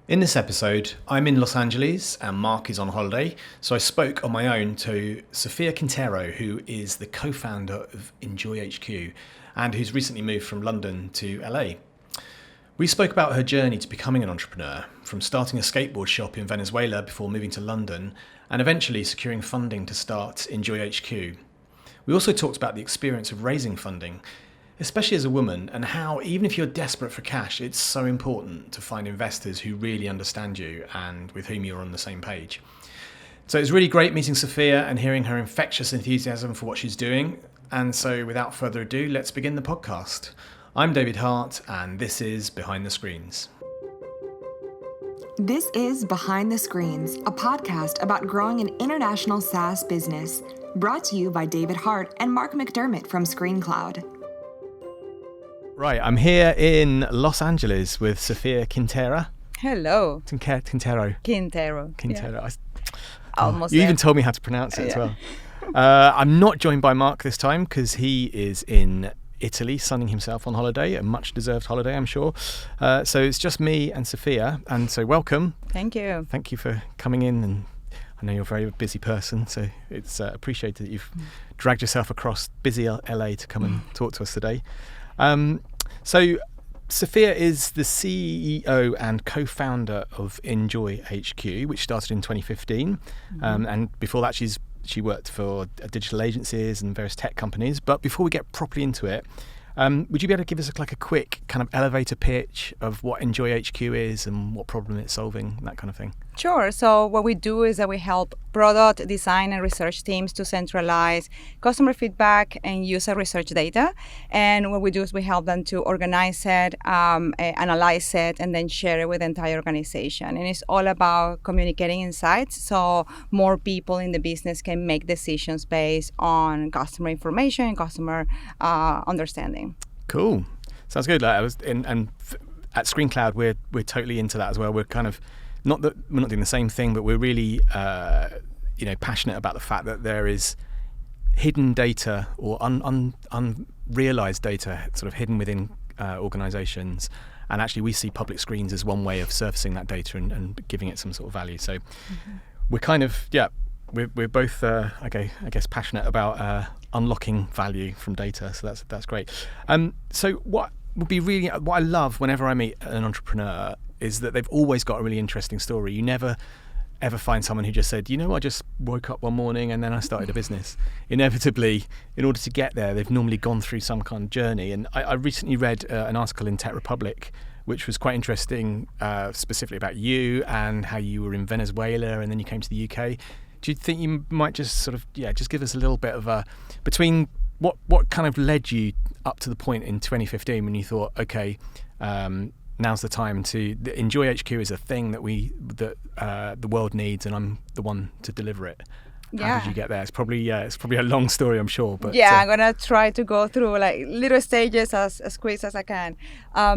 In this episode, I'm in Los Angeles and Mark is on holiday, so I spoke on my own to Sofia Quintero, who is the co-founder of EnjoyHQ and who's recently moved from London to LA. We spoke about her journey to becoming an entrepreneur, from starting a skateboard shop in Venezuela before moving to London and eventually securing funding to start EnjoyHQ. We also talked about the experience of raising funding, especially as a woman, and how even if you're desperate for cash, it's so important to find investors who really understand you and with whom you're on the same page. So it was really great meeting Sofia and hearing her infectious enthusiasm for what she's doing. And so without further ado, let's begin the podcast. I'm David Hart, and this is Behind the Screens. This is Behind the Screens, a podcast about growing an international SaaS business, brought to you by David Hart and Mark McDermott from ScreenCloud. Right, I'm here in Los Angeles with Sofia Quintero. Hello. Quintero. Yeah. Almost. You even told me how to pronounce it as well. I'm not joined by Mark this time because he is in Italy, sunning himself on holiday, a much-deserved holiday, I'm sure. So it's just me and Sofia, and so welcome. Thank you. Thank you for coming in, and I know you're a very busy person, so it's appreciated that you've dragged yourself across busy LA to come and talk to us today. So Sofia is the CEO and co-founder of EnjoyHQ, which started in 2015. And before that, she worked for digital agencies and various tech companies. But before we get properly into it, would you be able to give us a quick kind of elevator pitch of what EnjoyHQ is and what problem it's solving, that kind of thing? Sure. So what we do is that we help product, design, and research teams to centralize customer feedback and user research data. And what we do is we help them to organize it, analyze it, and then share it with the entire organization. And it's all about communicating insights so more people in the business can make decisions based on customer information and customer understanding. Cool. Sounds good. At ScreenCloud, we're totally into that as well. We're kind of not that we're not doing the same thing, but we're really passionate about the fact that there is hidden data or unrealized data sort of hidden within organizations, and actually we see public screens as one way of surfacing that data and giving it some sort of value. So we're kind of we're both I guess passionate about unlocking value from data, so that's great. So what I love whenever I meet an entrepreneur is that they've always got a really interesting story. You never ever find someone who just said, I just woke up one morning and then I started a business. Inevitably, in order to get there, they've normally gone through some kind of journey. And I recently read an article in Tech Republic, which was quite interesting, specifically about you and how you were in Venezuela and then you came to the UK. Do you think you might just sort of, just give us a little bit of between what kind of led you up to the point in 2015 when you thought, okay, now's the time to EnjoyHQ is a thing that the world needs, and I'm the one to deliver it. How did you get there? It's probably a long story, I'm sure. But I'm gonna try to go through little stages as quick as I can. I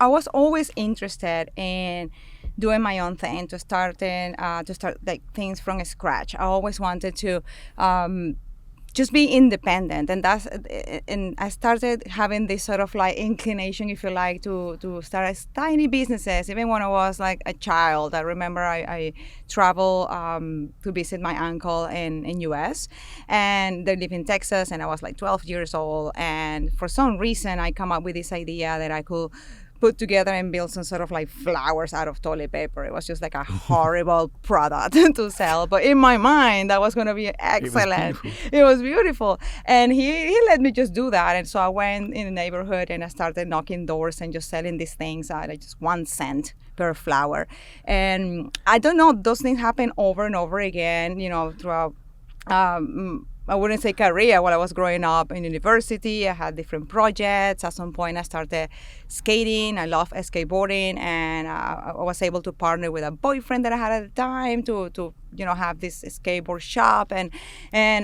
was always interested in doing my own thing, to start things from scratch. I always wanted to just be independent, and I started having this sort of inclination, if you like, to start tiny businesses. Even when I was a child, I remember I traveled to visit my uncle in US, and they live in Texas, and I was 12 years old, and for some reason I come up with this idea that I could put together and build some sort of flowers out of toilet paper. It was just a horrible product to sell. But in my mind, that was going to be excellent. It was beautiful. And he let me just do that. And so I went in the neighborhood and I started knocking doors and just selling these things at just 1 cent per flower. And I don't know, those things happen over and over again, throughout I wouldn't say career. While I was growing up in university, I had different projects. At some point, I started skating. I love skateboarding, and I was able to partner with a boyfriend that I had at the time to have this skateboard shop. And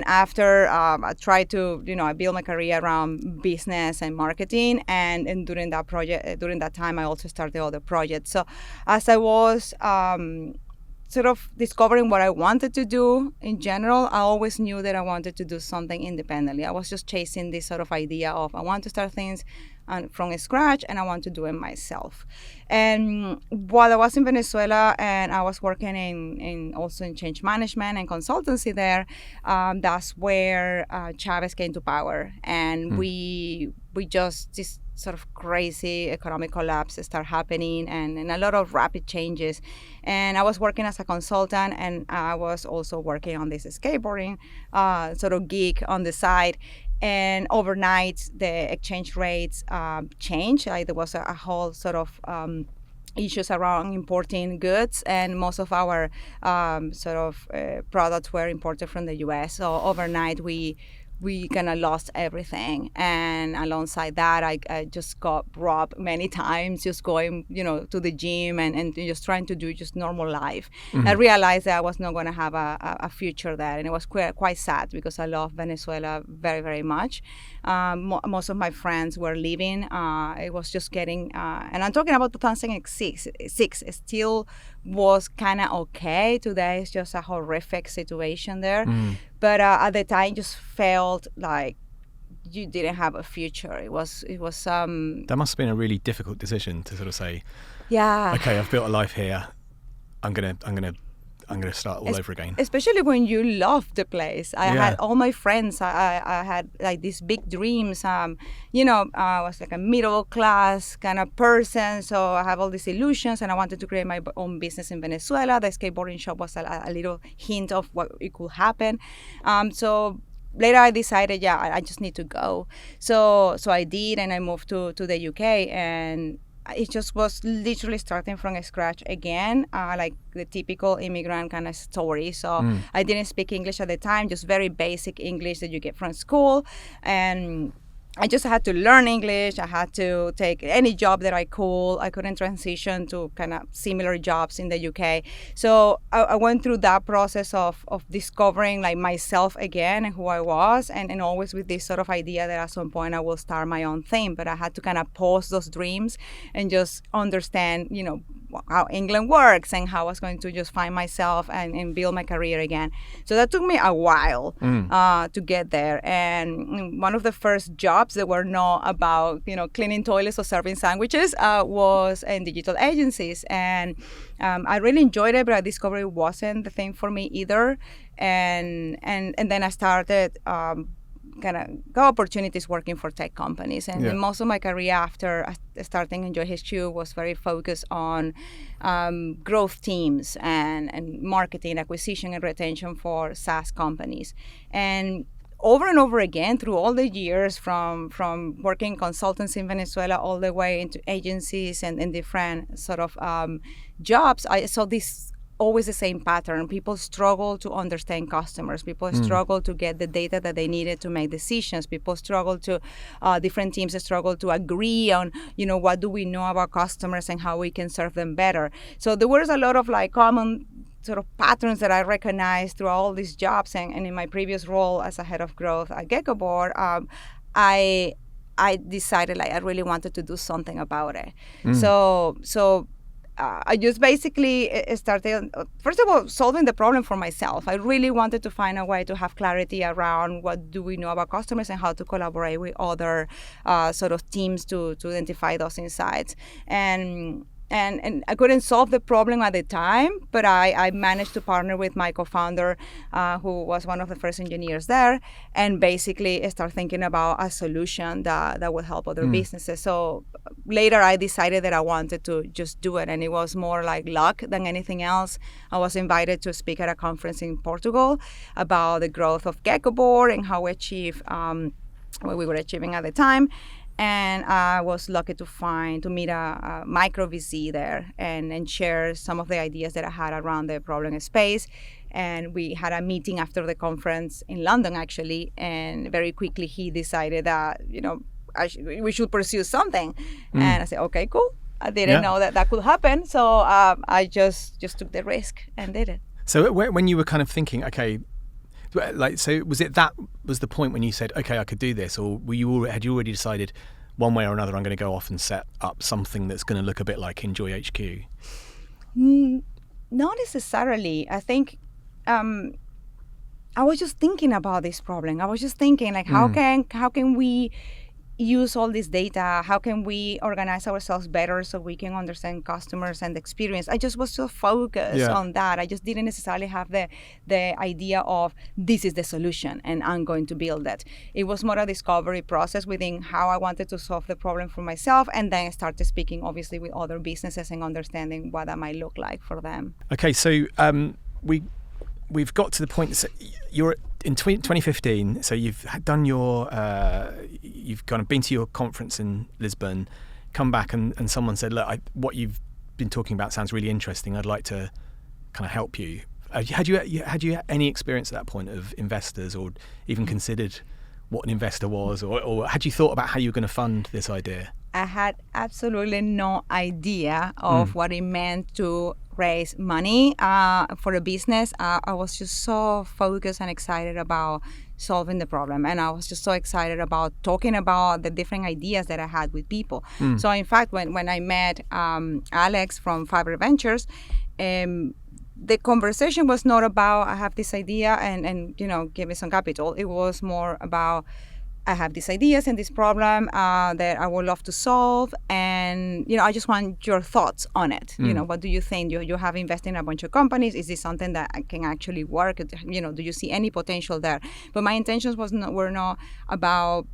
after I tried to I built my career around business and marketing. And during that time, I also started other projects. So as I was sort of discovering what I wanted to do in general, I always knew that I wanted to do something independently. I was just chasing this sort of idea of I want to start things from scratch, and I want to do it myself. And while I was in Venezuela and I was working in also in change management and consultancy there, that's where Chavez came to power, and we just this sort of crazy economic collapse start happening, and a lot of rapid changes. And I was working as a consultant, and I was also working on this skateboarding sort of gig on the side. And overnight, the exchange rates changed. There was a whole sort of issues around importing goods, and most of our products were imported from the U.S. So overnight, we kind of lost everything. And alongside that, I just got robbed many times, just going, to the gym and just trying to do just normal life. I realized that I was not going to have a future there. And it was quite sad because I love Venezuela very, very much. Most of my friends were leaving. It was just getting, and I'm talking about 2006, it still was kind of okay. Today it's just a horrific situation there. But at the time, just felt like you didn't have a future. It was. That must have been a really difficult decision to sort of say, yeah, okay, I've built a life here. I'm gonna start all over again. Especially when you love the place. I had all my friends. I had like these big dreams. I was like a middle class kind of person, so I have all these illusions, and I wanted to create my own business in Venezuela. The skateboarding shop was a little hint of what it could happen. So later I decided, I just need to go. So I did, and I moved to the UK, and it just was literally starting from scratch again, like the typical immigrant kind of story. So I didn't speak English at the time, just very basic English that you get from school. And I just had to learn English. I had to take any job that I could. I couldn't transition to kind of similar jobs in the UK. So I went through that process of discovering like myself again and who I was, and always with this sort of idea that at some point I will start my own thing. But I had to kind of pause those dreams and just understand, how England works and how I was going to just find myself and build my career again. So that took me a while to get there. And one of the first jobs that were not about, cleaning toilets or serving sandwiches was in digital agencies. And I really enjoyed it, but I discovered it wasn't the thing for me either. And then I started kind of got opportunities working for tech companies. And most of my career after starting EnjoyHQ was very focused on growth teams and marketing, acquisition, and retention for SaaS companies. And over again, through all the years, from working consultants in Venezuela all the way into agencies and different sort of jobs, I saw this always the same pattern. People struggle to understand customers. People struggle to get the data that they needed to make decisions. People struggle to, different teams struggle to agree on, what do we know about customers and how we can serve them better. So there was a lot of like common sort of patterns that I recognized through all these jobs. And in my previous role as a head of growth at Geckoboard, I decided like I really wanted to do something about it. So I just basically started, first of all, solving the problem for myself. I really wanted to find a way to have clarity around what do we know about customers and how to collaborate with other sort of teams to identify those insights. And I couldn't solve the problem at the time, but I managed to partner with my co-founder, who was one of the first engineers there, and basically start thinking about a solution that would help other businesses. So later I decided that I wanted to just do it, and it was more like luck than anything else. I was invited to speak at a conference in Portugal about the growth of Geckoboard and how we achieve what we were achieving at the time. And I was lucky to meet a micro VC there and share some of the ideas that I had around the problem space. And we had a meeting after the conference in London, actually. And very quickly he decided that, we should pursue something. And I said, okay, cool. I didn't know that could happen. So I just took the risk and did it. So when you were kind of thinking, okay, so was the point when you said, okay, I could do this, or had you already decided one way or another I'm going to go off and set up something that's going to look a bit like EnjoyHQ? Not necessarily. I think I was just thinking about this problem. I was just thinking like, how can we use all this data? How can we organize ourselves better so we can understand customers and the experience? I just was so focused on that. I just didn't necessarily have the idea of this is the solution and I'm going to build it. It was more a discovery process within how I wanted to solve the problem for myself, and then I started speaking obviously with other businesses and understanding what that might look like for them. Okay, so we've got to the point. So you're in 2015. So you've done your, you've kind of been to your conference in Lisbon, come back, and someone said, "Look, what you've been talking about sounds really interesting. I'd like to kind of help you." Had you any experience at that point of investors, or even considered what an investor was, or had you thought about how you were going to fund this idea? I had absolutely no idea of what it meant to raise money for a business. I was just so focused and excited about solving the problem, and I was just so excited about talking about the different ideas that I had with people. So in fact, when I met Alex from Fiber Ventures, the conversation was not about I have this idea and give me some capital. It was more about I have these ideas and this problem that I would love to solve, and I just want your thoughts on it. What do you think? You have invested in a bunch of companies. Is this something that can actually work? Do you see any potential there? But my intentions were not about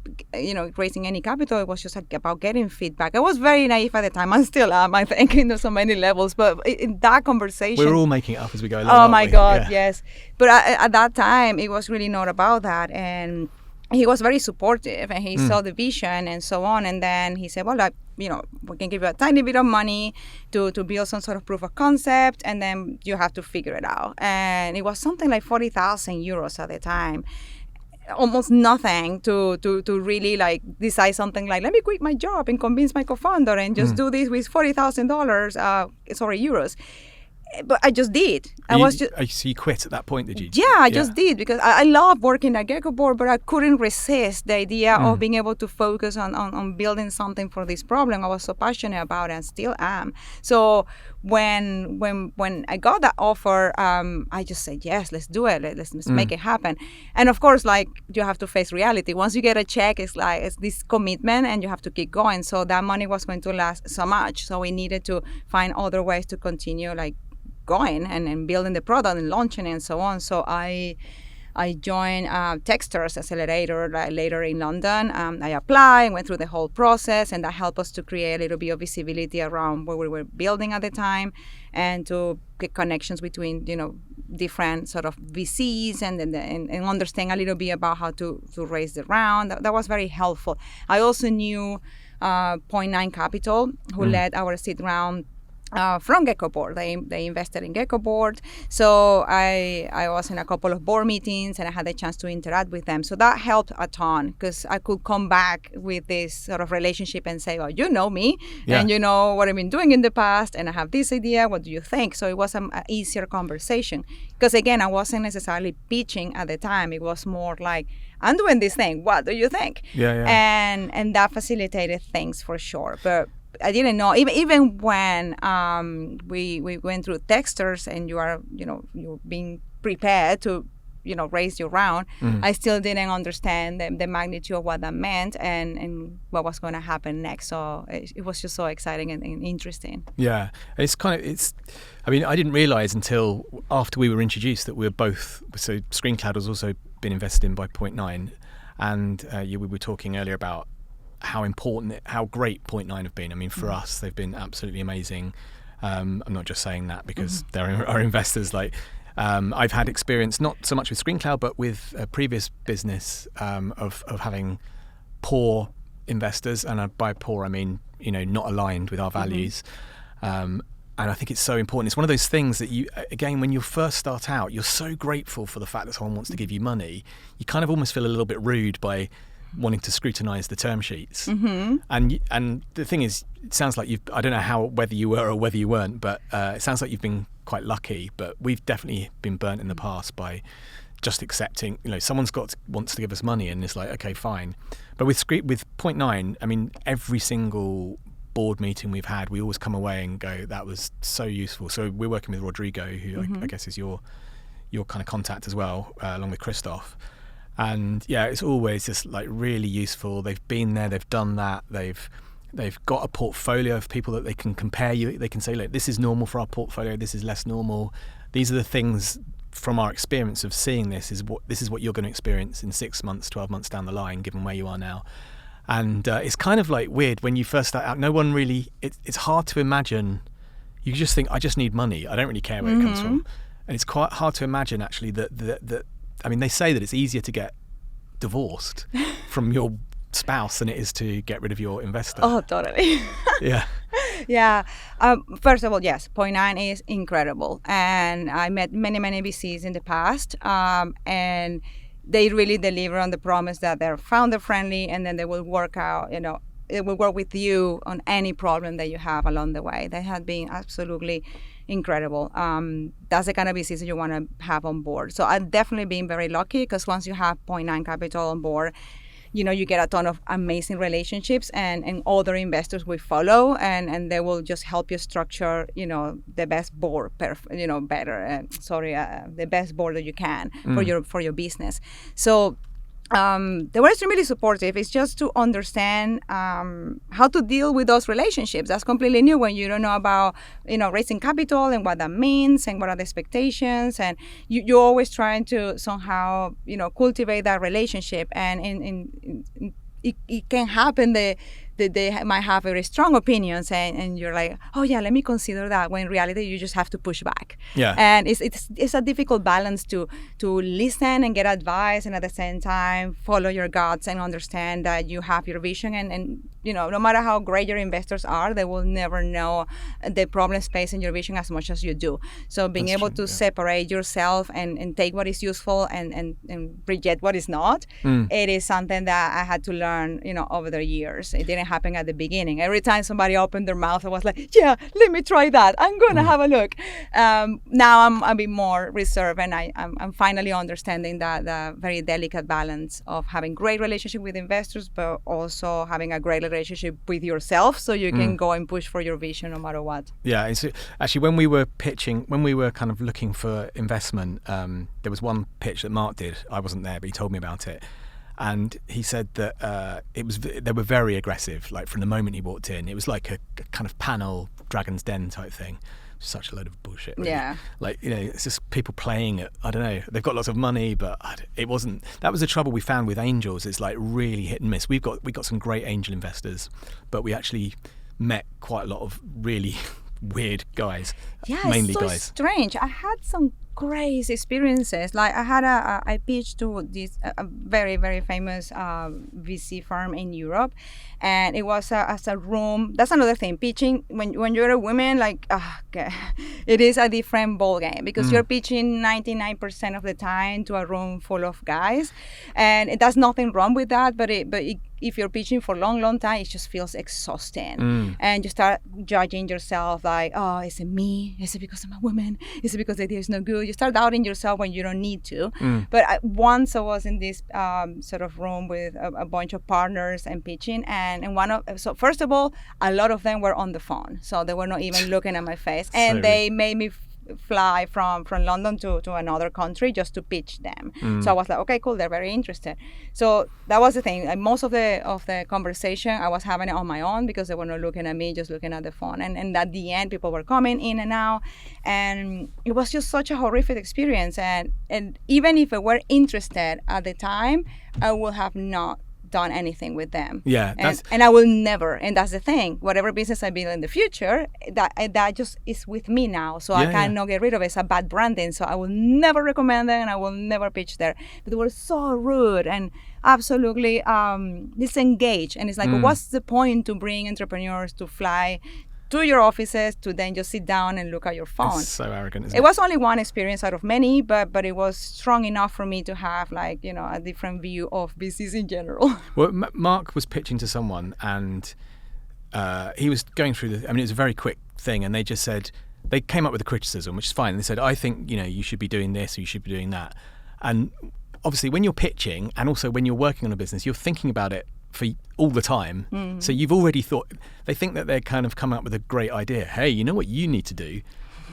raising any capital. It was just about getting feedback. I was very naive at the time. I still am, I think, in so many levels. But in that conversation, we're all making it up as we go along. Oh my God, yes. But at that time, it was really not about that, and he was very supportive, and he saw the vision and so on. And then he said, well, we can give you a tiny bit of money to build some sort of proof of concept, and then you have to figure it out. And it was something like 40,000 euros at the time. Almost nothing to really decide something like, let me quit my job and convince my co-founder and just do this with euros. But I just did. So you quit at that point, did you? Yeah, I just did, because I love working at Geckoboard, but I couldn't resist the idea of being able to focus on building something for this problem I was so passionate about and still am. So when I got that offer, I just said, yes, let's do it. Let's make it happen. And of course, you have to face reality. Once you get a check, it's this commitment and you have to keep going. So that money was going to last so much. So we needed to find other ways to continue going and building the product and launching and so on. So I joined Techstars Accelerator later in London. I applied and went through the whole process, and that helped us to create a little bit of visibility around what we were building at the time, and to get connections between different sort of VCs and understand a little bit about how to raise the round. That was very helpful. I also knew Point 9 Capital, who led our seed round from Geckoboard. They invested in Geckoboard. So I was in a couple of board meetings and I had the chance to interact with them. So that helped a ton, because I could come back with this sort of relationship and say, oh, you know me and you know what I've been doing in the past, and I have this idea. What do you think? So it was an easier conversation, because again, I wasn't necessarily pitching at the time. It was more like, I'm doing this thing. What do you think? And that facilitated things for sure. But I didn't know, even when we went through Techstars and you're being prepared to raise your round, I still didn't understand the magnitude of what that meant and what was going to happen next. So it was just so exciting and interesting. Yeah, I mean, I didn't realize until after we were introduced that we were both, so ScreenCloud has also been invested in by Point 9, and we were talking earlier about how great Point 9 have been. I mean, for us, they've been absolutely amazing. I'm not just saying that because they're our investors. I've had experience, not so much with ScreenCloud, but with a previous business of having poor investors, and by poor I mean not aligned with our values. And I think it's so important. It's one of those things that when you first start out, you're so grateful for the fact that someone wants to give you money. You kind of almost feel a little bit rude by wanting to scrutinize the term sheets. And the thing is, it sounds like I don't know whether you were or whether you weren't, but it sounds like you've been quite lucky. But we've definitely been burnt in the past by just accepting, someone's wants to give us money, and it's like, okay, fine. But with Point 9, I mean, every single board meeting we've had, we always come away and go, that was so useful. So we're working with Rodrigo, who I guess is your kind of contact as well, along with Christoph. And yeah, it's always just like really useful. They've been there, they've done that, they've got a portfolio of people that they can compare you. They can say, look, this is normal for our portfolio, this is less normal. These are the things from our experience of seeing this is what you're going to experience in 6 months, 12 months down the line, given where you are now. And it's kind of like weird when you first start out. No one really. It's hard to imagine. You just think, I just need money. I don't really care where it comes from. And it's quite hard to imagine actually that. I mean, they say that it's easier to get divorced from your spouse than it is to get rid of your investor. Oh, totally. Yeah. Yeah. First of all, yes, Point Nine is incredible, and I met many VCs in the past, and they really deliver on the promise that they're founder friendly, and then they will work out, it will work with you on any problem that you have along the way. They have been absolutely incredible. That's the kind of VCs that you want to have on board. So I've definitely been very lucky, because once you have Point Nine Capital on board, you get a ton of amazing relationships, and other investors will follow, and they will just help you structure, the best board, the best board that you can for your business. So they were extremely supportive. It's just to understand how to deal with those relationships. That's completely new when you don't know about raising capital and what that means and what are the expectations, and you're always trying to somehow cultivate that relationship. And it can happen that they might have very strong opinions, and you're like, oh yeah, let me consider that, when in reality you just have to push back. Yeah. And it's a difficult balance to listen and get advice, and at the same time follow your guts and understand that you have your vision, and no matter how great your investors are, they will never know the problem space in your vision as much as you do. So being able to separate yourself and take what is useful and reject what is not, it is something that I had to learn over the years. It didn't happen at the beginning. Every time somebody opened their mouth, I was like, yeah, let me try that. I'm going to have a look. Now I'm a bit more reserved, and I'm finally understanding that the very delicate balance of having great relationship with investors, but also having a great relationship with yourself, so you can go and push for your vision no matter what. Yeah, it's actually, when we were pitching, when we were kind of looking for investment, there was one pitch that Mark did. I wasn't there, but he told me about it. And he said that they were very aggressive, like from the moment he walked in. It was like a kind of panel Dragon's Den type thing. Such a load of bullshit, really. Yeah. Like, it's just people playing it. I don't know. They've got lots of money, but it wasn't. That was the trouble we found with angels. It's like really hit and miss. We got some great angel investors, but we actually met quite a lot of really weird guys. Yeah, mainly it's so guys. Strange. I had some crazy experiences. Like I pitched to this very, very famous VC firm in Europe, and it was as a room. That's another thing. Pitching when you're a woman, like it is a different ball game, because you're pitching 99% of the time to a room full of guys, and there's nothing wrong with that. But if you're pitching for a long time, it just feels exhausting, and you start judging yourself like, oh, is it me? Is it because I'm a woman? Is it because the idea is no good? You start doubting yourself when you don't need to. But once I was in this sort of room with a bunch of partners and pitching, and so first of all, a lot of them were on the phone, so they were not even looking at my face, and they made me fly from London to another country just to pitch them. So I was like, okay, cool, they're very interested. So that was the thing. Like, most of the conversation I was having it on my own, because they were not looking at me, just looking at the phone. And at the end, people were coming in and out, and it was just such a horrific experience. And even if I were interested at the time, I would have not done anything with them. Yeah, and I will never. And that's the thing. Whatever business I build in the future, that just is with me now. So I cannot get rid of it. It's a bad branding. So I will never recommend them, and I will never pitch there. But they were so rude and absolutely disengaged. And it's like, what's the point to bring entrepreneurs to fly to your offices to then just sit down and look at your phone? It's so arrogant, isn't it? It was only one experience out of many, but it was strong enough for me to have a different view of VCs in general. Well, Mark was pitching to someone, and he was going through it was a very quick thing, and they just said, they came up with a criticism, which is fine. They said, I think, you should be doing this, or you should be doing that. And obviously when you're pitching, and also when you're working on a business, you're thinking about it for all the time. So you've already thought, they think that they're kind of coming up with a great idea. Hey, you know what you need to do?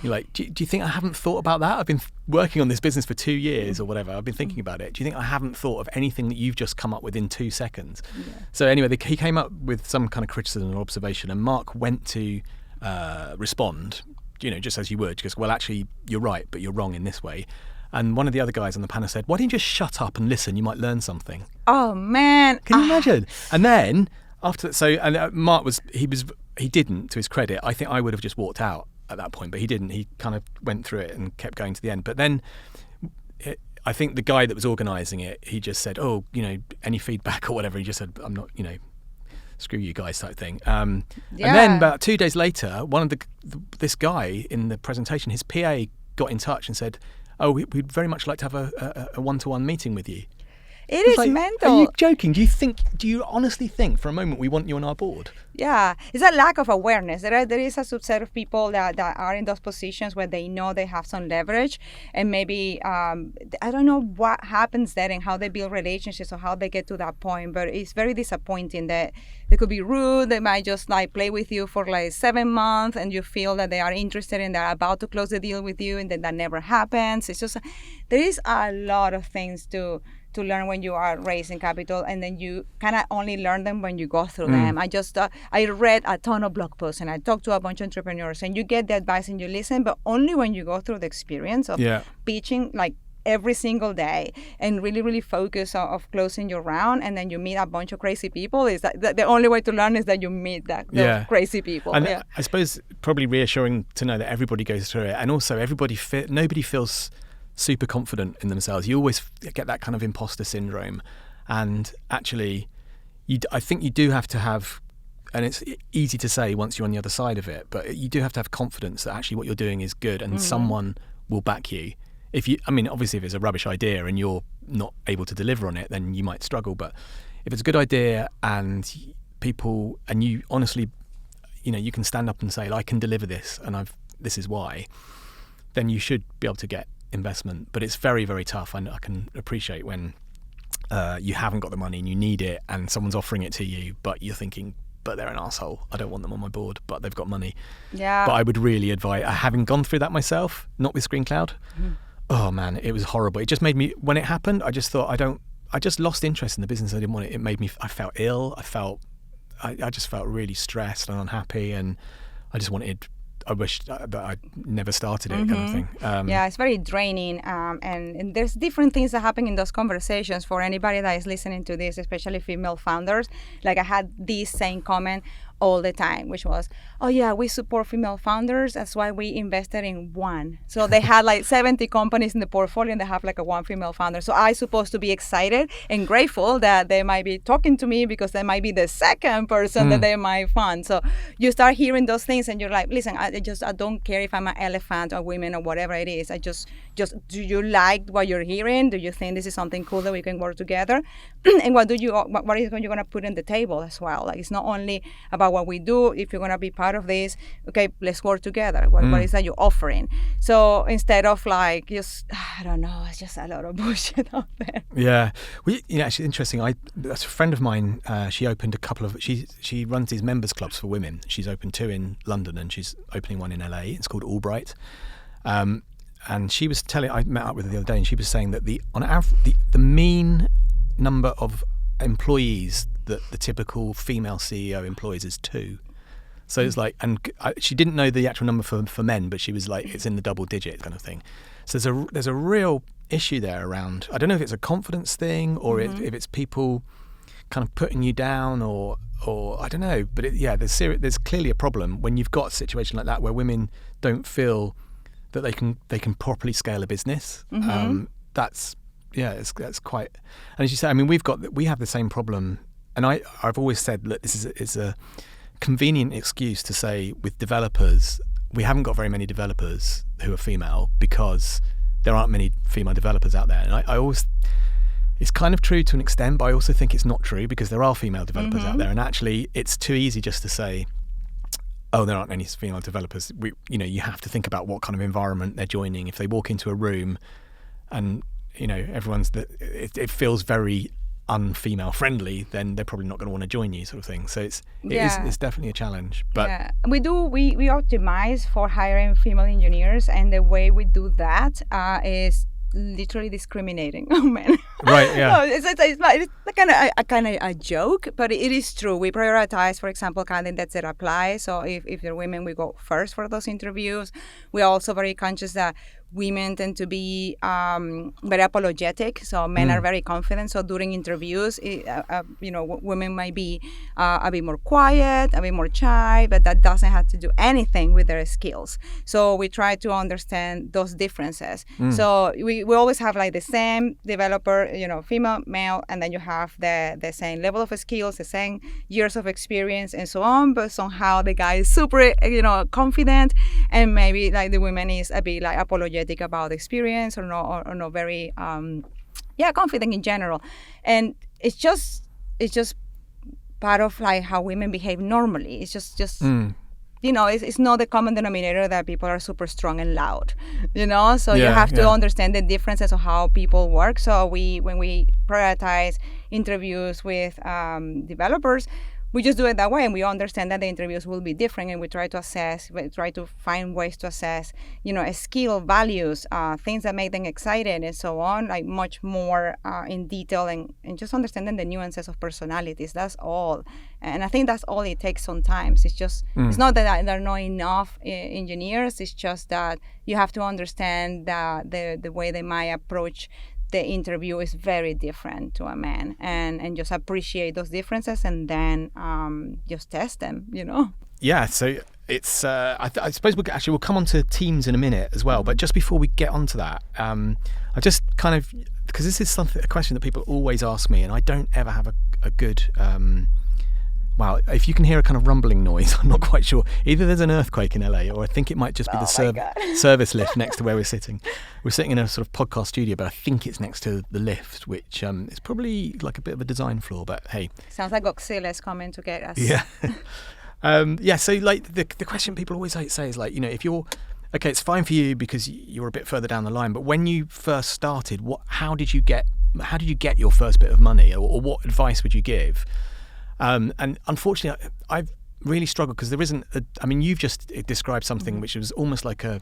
You're like, do you think I haven't thought about that? I've been working on this business for 2 years or whatever. I've been thinking about it. Do you think I haven't thought of anything that you've just come up with in 2 seconds? Yeah. So anyway, he came up with some kind of criticism or observation, and Mark went to respond, just as you would. He goes, well, actually, you're right, but you're wrong in this way. And one of the other guys on the panel said, why don't you just shut up and listen? You might learn something. Oh, man. Can you imagine? And then after, Mark he didn't, to his credit. I think I would have just walked out at that point, but he didn't. He kind of went through it and kept going to the end. But then I think the guy that was organising it, he just said, oh, any feedback or whatever. He just said, I'm not, screw you guys type thing. And then about 2 days later, one of this guy in the presentation, his PA got in touch and said, oh, we'd very much like to have a one-to-one meeting with you. It is mental. Are you joking? Do you honestly think for a moment we want you on our board? Yeah, it's a lack of awareness. There is a subset of people that are in those positions where they know they have some leverage, and maybe I don't know what happens there and how they build relationships or how they get to that point. But it's very disappointing that they could be rude. They might just play with you for 7 months, and you feel that they are interested and they're about to close the deal with you, and then that never happens. It's just there is a lot of things to learn when you are raising capital, and then you kind of only learn them when you go through them. I read a ton of blog posts and I talked to a bunch of entrepreneurs, and you get the advice and you listen, but only when you go through the experience of pitching every single day and really, really focus on closing your round, and then you meet a bunch of crazy people. Is that the only way to learn is that you meet those crazy people. And I suppose probably reassuring to know that everybody goes through it, and also nobody feels super confident in themselves. You always get that kind of imposter syndrome, and actually I think you do have to have, and it's easy to say once you're on the other side of it, but you do have to have confidence that actually what you're doing is good, and someone will back you. Obviously if it's a rubbish idea and you're not able to deliver on it, then you might struggle, but if it's a good idea and you honestly, you can stand up and say, I can deliver this, and this is why, then you should be able to get investment. But it's very, very tough, and I can appreciate when you haven't got the money and you need it and someone's offering it to you, but you're thinking, but they're an asshole, I don't want them on my board, but they've got money. Yeah. But I would really advise, having gone through that myself, not with ScreenCloud, oh man, it was horrible. It just made me, when it happened, I just thought I just lost interest in the business. I didn't want it. It made me, I felt ill. I just felt really stressed and unhappy, and I wish that I'd never started it, kind of thing. It's very draining, and there's different things that happen in those conversations. For anybody that is listening to this, especially female founders, I had this same comment all the time, which was, oh yeah, we support female founders, that's why we invested in one. So they had 70 companies in the portfolio, and they have a one female founder. So I supposed to be excited and grateful that they might be talking to me, because they might be the second person that they might fund. So you start hearing those things, and you're like, listen, I don't care if I'm an elephant or women or whatever it is. I just do you like what you're hearing? Do you think this is something cool that we can work together? And what is you're going to put on the table as well? It's not only about what we do. If you're going to be part of this, okay, let's work together. What is that you're offering? So instead of I don't know, it's just a lot of bullshit out there. Yeah. Well, actually interesting. That's a friend of mine. She opened a couple of, she runs these members clubs for women. She's opened 2 in London, and she's opening one in LA. It's called Albright. And she was telling, I met up with her the other day, and she was saying that on average, the mean number of employees that the typical female CEO employs is 2. So it's she didn't know the actual number for men, but she was it's in the double digit kind of thing. So there's a real issue there around, I don't know if it's a confidence thing or if it's people kind of putting you down or I don't know, but there's clearly a problem when you've got a situation like that where women don't feel that they can properly scale a business. That's quite, and as you say, we have the same problem, and I've always said that this is a convenient excuse to say with developers, we haven't got very many developers who are female because there aren't many female developers out there. And I always, it's kind of true to an extent, but I also think it's not true because there are female developers out there, and actually it's too easy just to say, oh, there aren't any female developers. You have to think about what kind of environment they're joining. If they walk into a room and everyone's it feels very unfemale friendly, then they're probably not going to want to join you, sort of thing. So it's definitely a challenge. But we optimize for hiring female engineers, and the way we do that is literally discriminating on men. Right. Yeah. No, it's kind of a joke, but it is true. We prioritize, for example, candidates that apply. So if they're women, we go first for those interviews. We're also very conscious that women tend to be very apologetic, so men are very confident. So during interviews, women might be a bit more quiet, a bit more shy, but that doesn't have to do anything with their skills. So we try to understand those differences. So we always have like the same developer, female, male, and then you have the same level of skills, the same years of experience, and so on. But somehow the guy is super, confident, and maybe like the woman is a bit like apologetic about the experience or not very confident in general. And it's just part of like how women behave normally. It's just it's not the common denominator that people are super strong and loud, so you have to understand the differences of how people work. So when we prioritize interviews with developers, we just do it that way, and we understand that the interviews will be different, and we try to find ways to assess, skill, values, things that make them excited, and so on, like much more in detail, and just understanding the nuances of personalities. That's all. And I think that's all it takes sometimes. It's just, it's not that there are not enough engineers, it's just that you have to understand that the way they might approach the interview is very different to a man, and just appreciate those differences, and then just test them, Yeah, so it's I suppose we'll come on to teams in a minute as well, but just before we get onto that, I just kind of, because this is a question that people always ask me, and I don't ever have a good if you can hear a kind of rumbling noise, I'm not quite sure. Either there's an earthquake in LA, or I think it might just be the service lift next to where we're sitting. We're sitting in a sort of podcast studio, but I think it's next to the lift, which is probably like a bit of a design flaw, but hey. Sounds like Godzilla is coming to get us. Yeah. So like the question people always say is like, if you're, okay, it's fine for you because you're a bit further down the line, but when you first started, how did you get your first bit of money, or what advice would you give? And unfortunately, I've really struggled because there isn't. You've just described something which was almost like a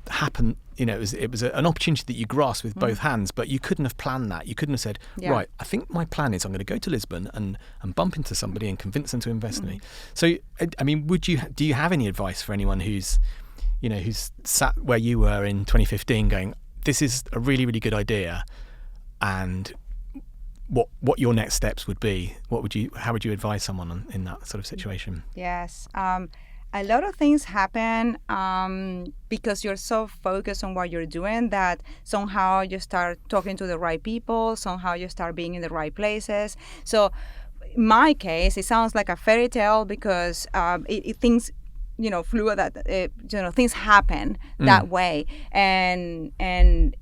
happen. It was an opportunity that you grasped with both hands, but you couldn't have planned that. You couldn't have said, right, I think my plan is I'm going to go to Lisbon and bump into somebody and convince them to invest in me. So, do you have any advice for anyone who's sat where you were in 2015, going, this is a really, really good idea, and what your next steps would be? How would you advise someone in that sort of situation? Yes. A lot of things happen because you're so focused on what you're doing that somehow you start talking to the right people, somehow you start being in the right places. So in my case, it sounds like a fairy tale because things fluid, that things happen that way, and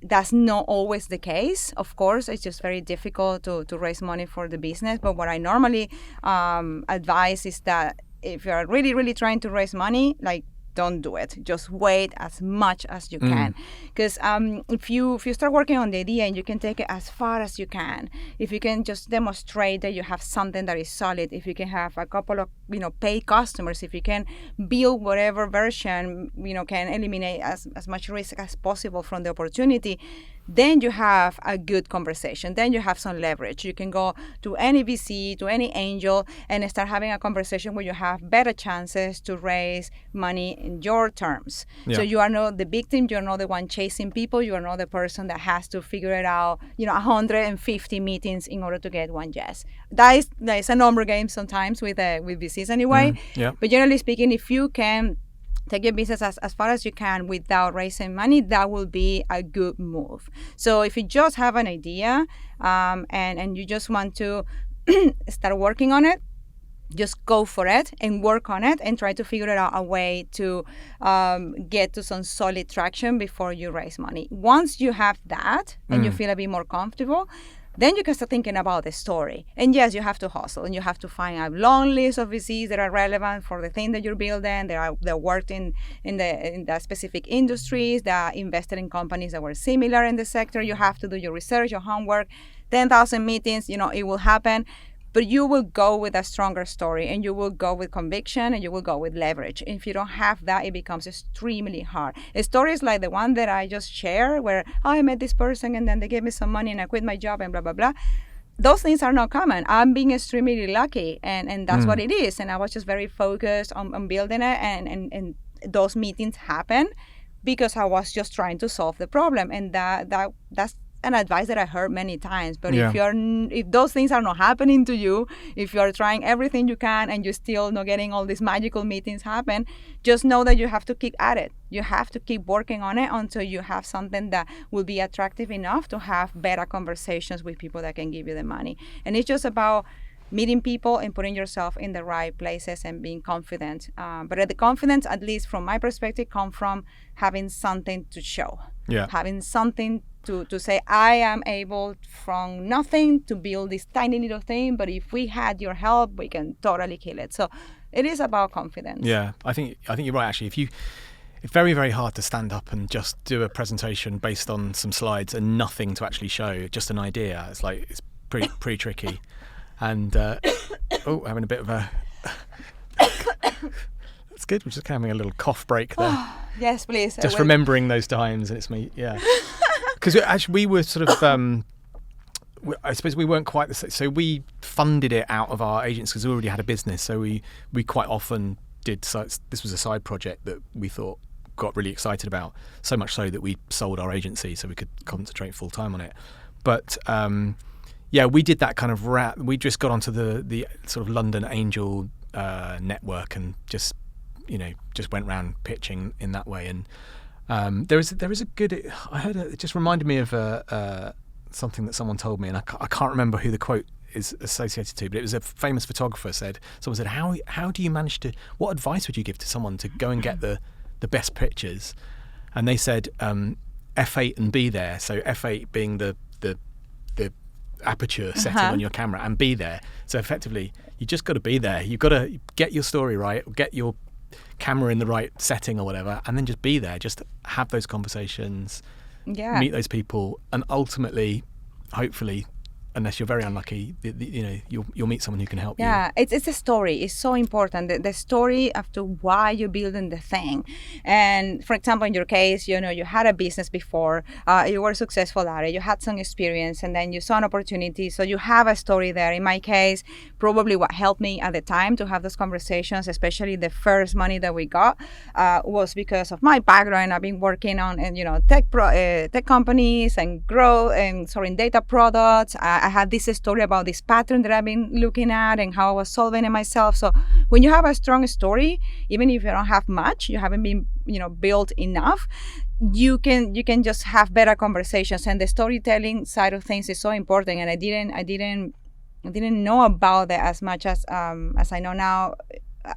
that's not always the case. Of course, it's just very difficult to raise money for the business. But what I normally advise is that if you're really, really trying to raise money, like, don't do it. Just wait as much as you can. Because if you start working on the idea, and you can take it as far as you can, if you can just demonstrate that you have something that is solid, if you can have a couple of paid customers, if you can build whatever version can eliminate as much risk as possible from the opportunity, then you have a good conversation. Then you have some leverage. You can go to any VC, to any angel, and start having a conversation where you have better chances to raise money in your terms. Yeah. So you are not the victim. You are not the one chasing people. You are not the person that has to figure it out, 150 meetings in order to get one yes. That is a number game sometimes with VCs anyway. Yeah. But generally speaking, if you can take your business as far as you can without raising money, that will be a good move. So if you just have an idea and you just want to start working on it, just go for it and work on it and try to figure out a way to get to some solid traction before you raise money. Once you have that and you feel a bit more comfortable, then you can start thinking about the story. And yes, you have to hustle, and you have to find a long list of VCs that are relevant for the thing that you're building. That worked in the specific industries, that invested in companies that were similar in the sector. You have to do your research, your homework. 10,000 meetings, it will happen. But you will go with a stronger story, and you will go with conviction, and you will go with leverage. If you don't have that, it becomes extremely hard. Stories like the one that I just shared, where I met this person and then they gave me some money and I quit my job and blah, blah, blah. Those things are not common. I'm being extremely lucky, and that's what it is. And I was just very focused on building it, and those meetings happen because I was just trying to solve the problem. And that's an advice that I heard many times. But if those things are not happening to you, if you are trying everything you can and you're still not getting all these magical meetings happen, just know that you have to keep at it. You have to keep working on it until you have something that will be attractive enough to have better conversations with people that can give you the money. And it's just about meeting people and putting yourself in the right places and being confident. But the confidence, at least from my perspective, come from having something to show. Having something to say, I am able from nothing to build this tiny little thing, but if we had your help, we can totally kill it. So it is about confidence. Yeah, I think you're right, actually. It's very, very hard to stand up and just do a presentation based on some slides and nothing to actually show, just an idea. It's pretty tricky. And having a bit of a that's good. We're just having a little cough break there. Yes, please. Just remembering those times, and it's me. Yeah. Because actually we were sort of, I suppose we weren't quite the same. So we funded it out of our agents because we already had a business. So we quite often did, this was a side project that we thought got really excited about, so much so that we sold our agency so we could concentrate full time on it. But we did that kind of we just got onto the sort of London Angel network and just went around pitching in that way. And there is a good. I heard it just reminded me of something that someone told me, and I can't remember who the quote is associated to, but it was a famous photographer someone said, how do you manage to? What advice would you give to someone to go and get the best pictures? And they said f8 and be there. So f8 being the aperture setting on your camera, and be there. So effectively, you just got to be there. You've got to get your story right, get your camera in the right setting or whatever, and then just be there. Just have those conversations, meet those people, and ultimately, hopefully, unless you're very unlucky, you'll meet someone who can help you. Yeah, it's a story. It's so important. The story as to why you're building the thing. And for example, in your case, you had a business before, you were successful at it, you had some experience, and then you saw an opportunity. So you have a story there. In my case, probably what helped me at the time to have those conversations, especially the first money that we got, was because of my background. I've been working on tech companies and growth and selling data products. I had this story about this pattern that I've been looking at and how I was solving it myself. So when you have a strong story, even if you don't have much, you haven't been, built enough, you can just have better conversations. And the storytelling side of things is so important. And I didn't know about that as much as I know now.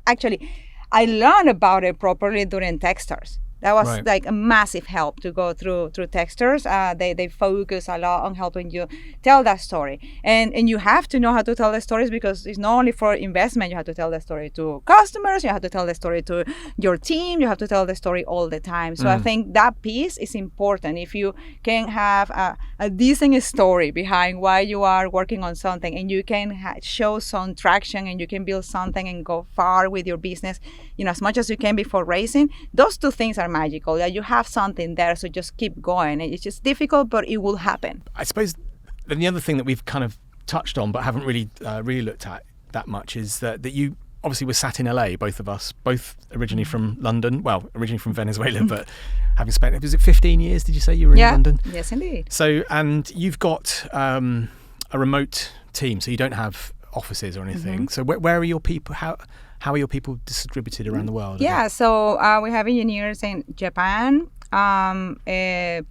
Actually, I learned about it properly during Techstars. That was like a massive help to go through Techstars. They focus a lot on helping you tell that story. And you have to know how to tell the stories, because it's not only for investment. You have to tell the story to customers. You have to tell the story to your team. You have to tell the story all the time. So I think that piece is important. If you can have a decent story behind why you are working on something, and you can show some traction, and you can build something and go far with your business, as much as you can before raising, those two things are magical. That you have something there, so just keep going. It's just difficult, but it will happen. I suppose then the other thing that we've kind of touched on but haven't really looked at that much is that you obviously were sat in LA, both of us, both originally from London, originally from Venezuela, but having spent, was it 15 years, did you say you were in London? Yes, indeed. So, and you've got a remote team, so you don't have offices or anything. So where are your people? How are your people distributed around the world? Yeah, so we have engineers in Japan,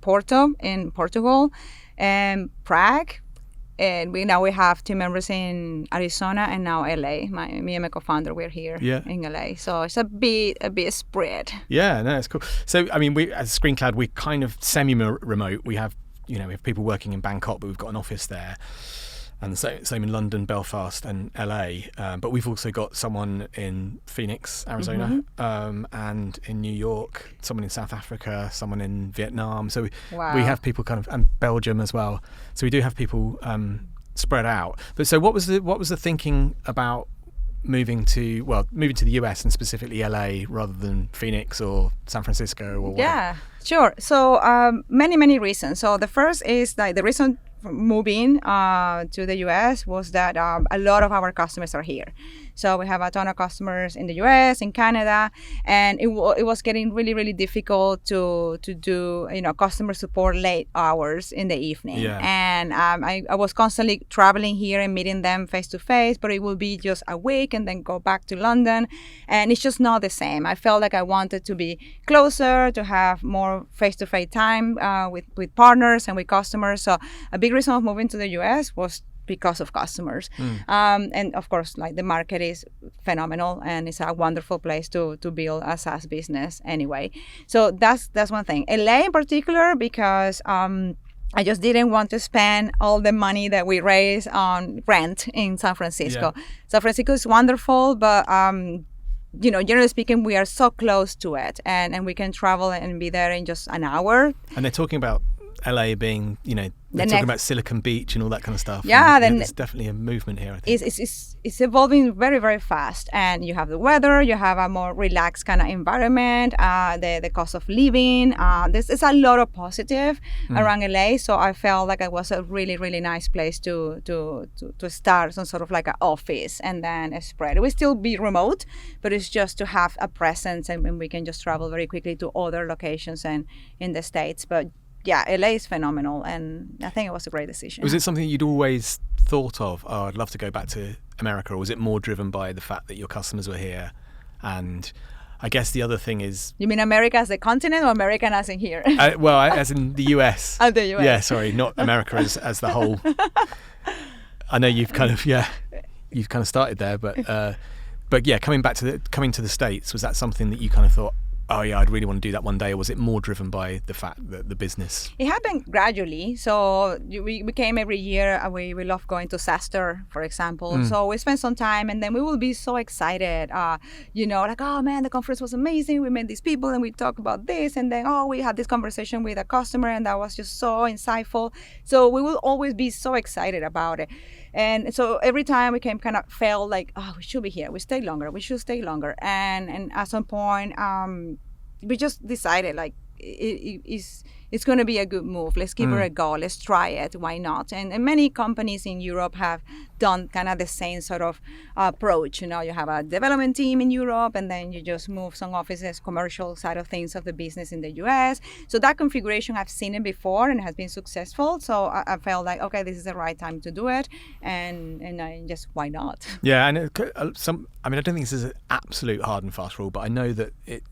Porto in Portugal, and Prague, and we have team members in Arizona and now LA. Me and my co-founder, we're here in LA. So it's a bit spread. Yeah, no, it's cool. So I mean, we as ScreenCloud, we kind of semi-remote. We have people working in Bangkok, but we've got an office there. And same in London, Belfast, and LA. But we've also got someone in Phoenix, Arizona, and in New York, someone in South Africa, someone in Vietnam. So we have people kind of, and Belgium as well. So we do have people spread out. But so what was the thinking about moving to the US and specifically LA rather than Phoenix or San Francisco or whatever? Yeah, sure. So many reasons. So the first is that the reason moving to the US was that a lot of our customers are here. So we have a ton of customers in the US, in Canada, and it was getting really difficult to do customer support late hours in the evening. Yeah. And I was constantly traveling here and meeting them face to face, but it would be just a week and then go back to London, and it's just not the same. I felt like I wanted to be closer, to have more face to face time with partners and with customers. So a big reason of moving to the US was because of customers. And of course, like, the market is phenomenal and it's a wonderful place to build a SaaS business anyway. So that's one thing. LA in particular, because I just didn't want to spend all the money that we raise on rent in San Francisco. Yeah. San Francisco is wonderful, but generally speaking, we are so close to it, and we can travel and be there in just an hour. And they're talking about LA being, they're talking about Silicon Beach and all that kind of stuff. Yeah, and, there's definitely a movement here, I think. It's evolving very fast, and you have the weather, you have a more relaxed kind of environment, the cost of living. There's a lot of positive around LA, so I felt like it was a really nice place to start some sort of like an office and then spread. It will still be remote, but it's just to have a presence, and we can just travel very quickly to other locations and in the States. But yeah, LA is phenomenal, and I think it was a great decision. Was it something you'd always thought of, I'd love to go back to America, or was it more driven by the fact that your customers were here? And I guess the other thing is... You mean America as a continent or American as in here? As in the US. Oh, the US. Yeah, sorry, not America as the whole. I know you've kind of started there, but yeah, coming to the States, was that something that you kind of thought, oh yeah, I'd really want to do that one day, or was it more driven by the fact that the business? It happened gradually. So we came every year. We love going to SaaStr, for example. So we spent some time, and then we will be so excited, like, oh man, the conference was amazing. We met these people and we talked about this, and then we had this conversation with a customer, and that was just so insightful. So we will always be so excited about it. And so every time we kind of felt like, we should be here. We should stay longer. And at some point, we just decided, like, it's going to be a good move. Let's give it a go. Let's try it. Why not? And many companies in Europe have done kind of the same sort of approach. You have a development team in Europe, and then you just move some offices, commercial side of things of the business in the US. So that configuration, I've seen it before and it has been successful. So I felt like, okay, this is the right time to do it, and I just, why not? Yeah, and I don't think this is an absolute hard and fast rule, but I know that it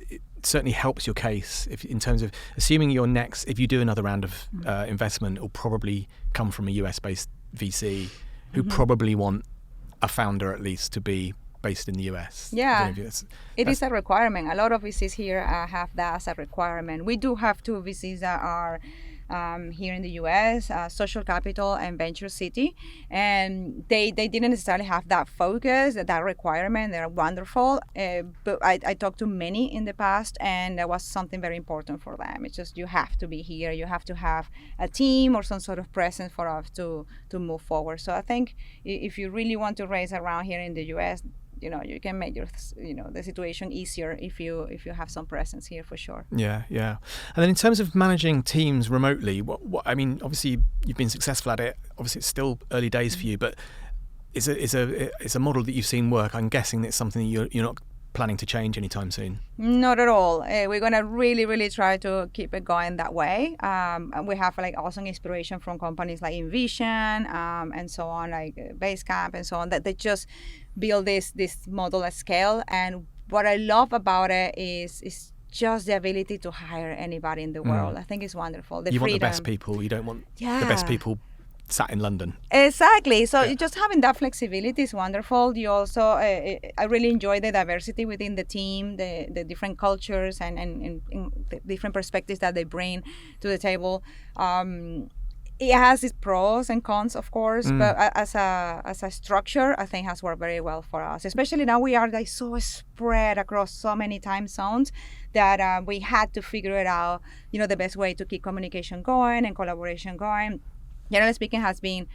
certainly helps your case in terms of assuming if you do another round of investment, it will probably come from a US-based VC who probably want a founder at least to be based in the US. Yeah, it is a requirement. A lot of VCs here have that as a requirement. We do have two VCs that are here in the US, Social Capital and Venture City, and they didn't necessarily have that focus, that requirement. They're wonderful, but I talked to many in the past, and that was something very important for them. It's just, you have to be here, you have to have a team or some sort of presence for us to move forward. So I think if you really want to raise around here in the US, you can make the situation easier if you have some presence here, for sure. Yeah. And then in terms of managing teams remotely, what I mean, obviously you've been successful at it. Obviously it's still early days for you, but it's a model that you've seen work. I'm guessing it's something you're not planning to change anytime soon. Not at all. We're gonna really try to keep it going that way. We have like awesome inspiration from companies like Envision and so on, like Basecamp and so on, that they just build this model at scale. And what I love about it is just the ability to hire anybody in the world. I think it's wonderful. You want the best people. You don't want the best people sat in London. Exactly. So just having that flexibility is wonderful. You also, I really enjoy the diversity within the team, the different cultures and the different perspectives that they bring to the table. it has its pros and cons, of course, but as a structure, I think has worked very well for us. Especially now we are like so spread across so many time zones that we had to figure it out, the best way to keep communication going and collaboration going. Generally speaking, has been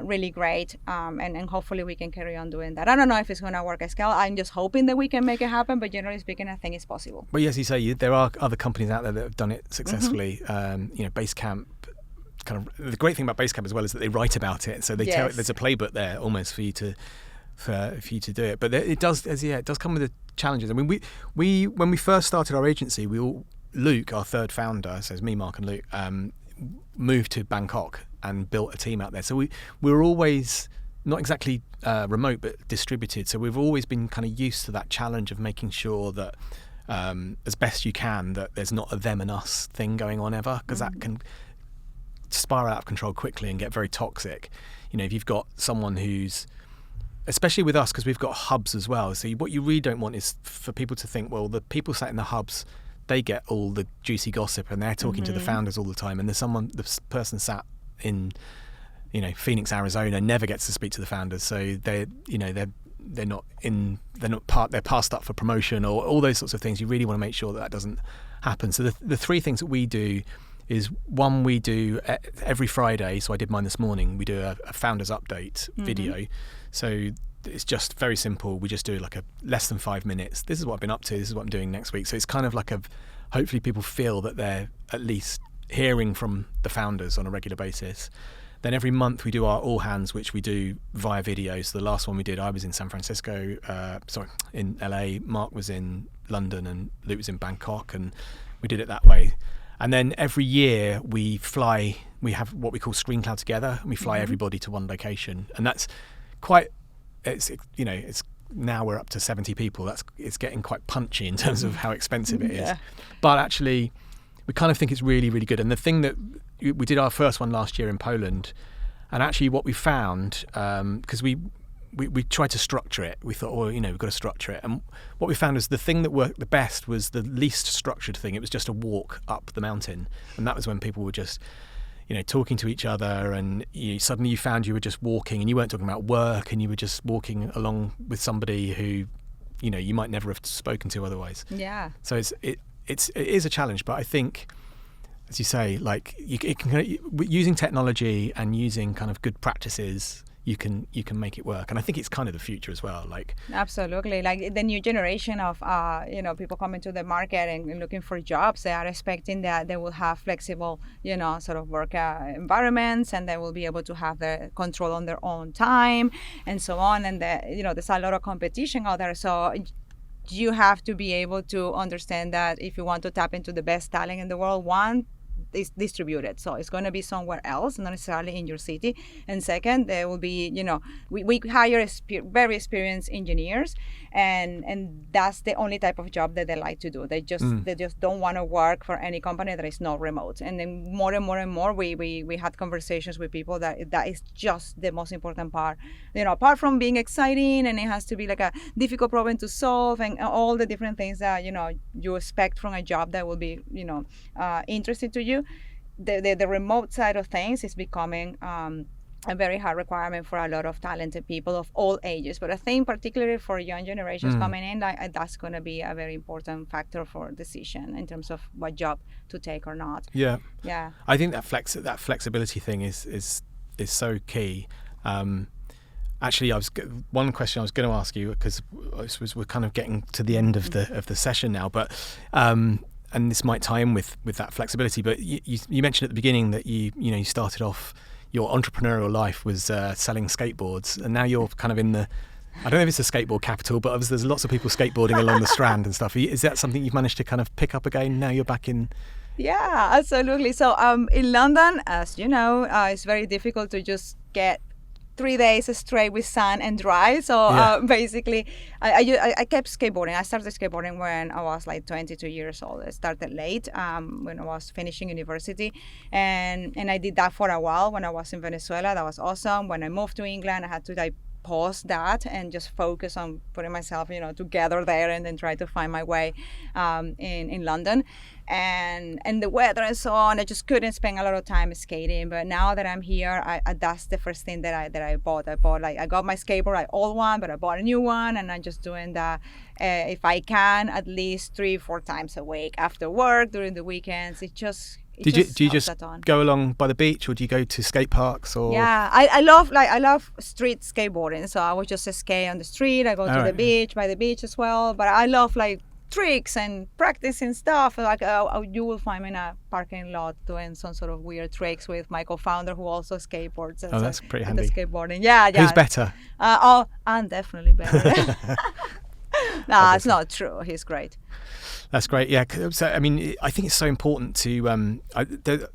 really great, and hopefully we can carry on doing that. I don't know if it's going to work at scale. I'm just hoping that we can make it happen, but generally speaking, I think it's possible. But yes, you say there are other companies out there that have done it successfully. Basecamp. Kind of the great thing about Basecamp as well is that they write about it, so they tell it, there's a playbook there almost for you to do it. But it does come with the challenges. I mean, we when we first started our agency, Luke, our third founder, so it's me, Mark, and Luke, moved to Bangkok and built a team out there. So we were always not exactly remote, but distributed. So we've always been kind of used to that challenge of making sure that as best you can, that there's not a them and us thing going on ever, because that can spiral out of control quickly and get very toxic. If you've got someone who's, especially with us, because we've got hubs as well, so what you really don't want is for people to think, well, the people sat in the hubs, they get all the juicy gossip and they're talking to the founders all the time, and the person sat in Phoenix, Arizona, never gets to speak to the founders, so they're passed up for promotion or all those sorts of things. You really want to make sure that doesn't happen. So the three things that we do is, one, we do every Friday, so I did mine this morning, we do a founders update video. So it's just very simple. We just do like a less than 5 minutes. This is what I've been up to, this is what I'm doing next week. So it's kind of like hopefully people feel that they're at least hearing from the founders on a regular basis. Then every month we do our all hands, which we do via video. So the last one we did, I was in San Francisco, in LA, Mark was in London, and Luke was in Bangkok, and we did it that way. And then every year we have what we call ScreenCloud together, and we fly everybody to one location. And that's it's now we're up to 70 people. It's getting quite punchy in terms of how expensive it is. But actually, we kind of think it's really, really good. And the thing that we did our first one last year in Poland, and actually what we found, because we tried to structure it. We thought, we've got to structure it. And what we found was the thing that worked the best was the least structured thing. It was just a walk up the mountain. And that was when people were just, talking to each other, and suddenly you found you were just walking and you weren't talking about work, and you were just walking along with somebody who, you might never have spoken to otherwise. Yeah. So it is a challenge, but I think, as you say, like using technology and using kind of good practices, you can make it work. And I think it's kind of the future as well. Like, absolutely, like the new generation of people coming to the market and looking for jobs, they are expecting that they will have flexible sort of work environments, and they will be able to have the control on their own time and so on. And there's a lot of competition out there, so you have to be able to understand that if you want to tap into the best talent in the world, one, is distributed, so it's going to be somewhere else, not necessarily in your city. And second, there will be, we hire very experienced engineers, and that's the only type of job that they like to do. They just don't want to work for any company that is not remote. And then more and more and more, we had conversations with people that is just the most important part. Apart from being exciting, and it has to be like a difficult problem to solve, and all the different things that you expect from a job that will be interesting to you. The remote side of things is becoming a very hard requirement for a lot of talented people of all ages. But I think particularly for young generations coming in, that's going to be a very important factor for decision in terms of what job to take or not. Yeah. I think that flexibility thing is so key. Actually, one question I was going to ask you, because we're kind of getting to the end of the session now, but. And this might tie in with that flexibility, but you mentioned at the beginning that you started off, your entrepreneurial life was selling skateboards, and now you're kind of in the, I don't know if it's a skateboard capital, but there's lots of people skateboarding along the Strand and stuff. Is that something you've managed to kind of pick up again now you're back in? Yeah, absolutely. So in London, as you know, it's very difficult to just get 3 days straight with sun and dry. So basically, I kept skateboarding. I started skateboarding when I was like 22 years old. I started late when I was finishing university. And I did that for a while when I was in Venezuela. That was awesome. When I moved to England, I had to pause that and just focus on putting myself, together there, and then try to find my way in London. and the weather and so on. I just couldn't spend a lot of time skating. But now that I'm here, that's the first thing that I bought. I got my skateboard, I old one, but I bought a new one, and I'm just doing that if I can at least 3-4 times a week after work, during the weekends. Do you just go along by the beach, or do you go to skate parks? Or yeah, I love street skateboarding, so I would just skate on the street. I go to the beach, by the beach as well. But I love tricks and practicing stuff. You will find me in a parking lot doing some sort of weird tricks with my co-founder, who also skateboards. Oh, that's pretty handy. Skateboarding, yeah. Who's better? I'm definitely better. No, it's not true. He's great. That's great. Yeah. So I mean, I think it's so important to.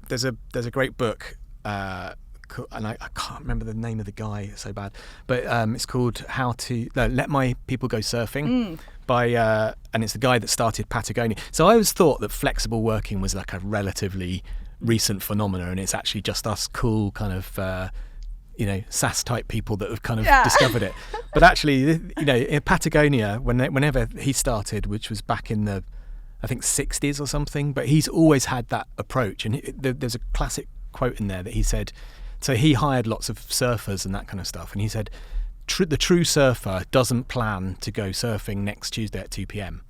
There's a great book, and I can't remember the name of the guy. It's so bad, but it's called Let My People Go Surfing by and it's the guy that started Patagonia. So I always thought that flexible working was like a relatively recent phenomena, and it's actually just us cool kind of. SAS type people that have kind of discovered it. But actually, in Patagonia, whenever he started, which was back in the, I think 60s or something, but he's always had that approach. And there's a classic quote in there that he said, so he hired lots of surfers and that kind of stuff. And he said, the true surfer doesn't plan to go surfing next Tuesday at 2 p.m.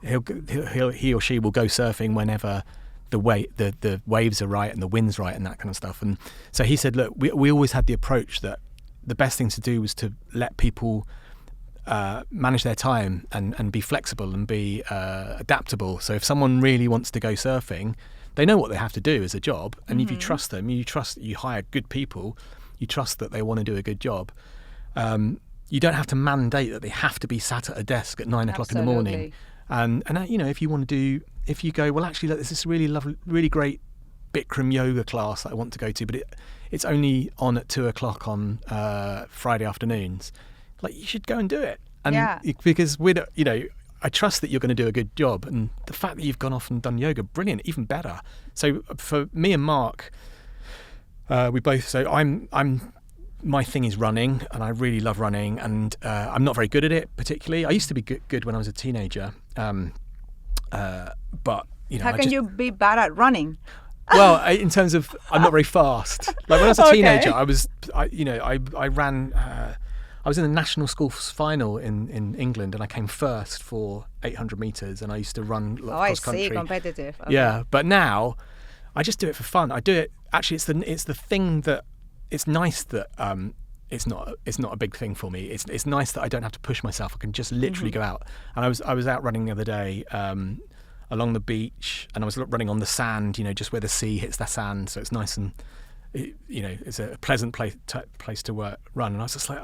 He or she will go surfing whenever the waves are right and the wind's right and that kind of stuff. And so he said, look, we always had the approach that the best thing to do was to let people manage their time and be flexible and be adaptable. So if someone really wants to go surfing, they know what they have to do as a job. And if you trust them, you hire good people, you trust that they want to do a good job. You don't have to mandate that they have to be sat at a desk at 9 o'clock in the morning. And if you go, well, actually, there's this really lovely, really great Bikram yoga class that I want to go to, but it's only on at 2 o'clock on Friday afternoons. You should go and do it. And because I trust that you're going to do a good job, and the fact that you've gone off and done yoga, brilliant, even better. So for me and Mark, we both. So my thing is running, and I really love running, and I'm not very good at it particularly. I used to be good when I was a teenager. But how can you be bad at running? Well, in terms of I'm not very fast. Like when I was a teenager, I ran. I was in the national school final in England, and I came first for 800 meters, and I used to run cross country. I see, competitive. Okay. Yeah, but now I just do it for fun. I do it. Actually, it's the thing that it's nice that it's not a big thing for me. It's nice that I don't have to push myself. I can just literally go out. And I was out running the other day along the beach, and I was running on the sand, just where the sea hits the sand, so it's nice and it's a pleasant place to run. And I was just like,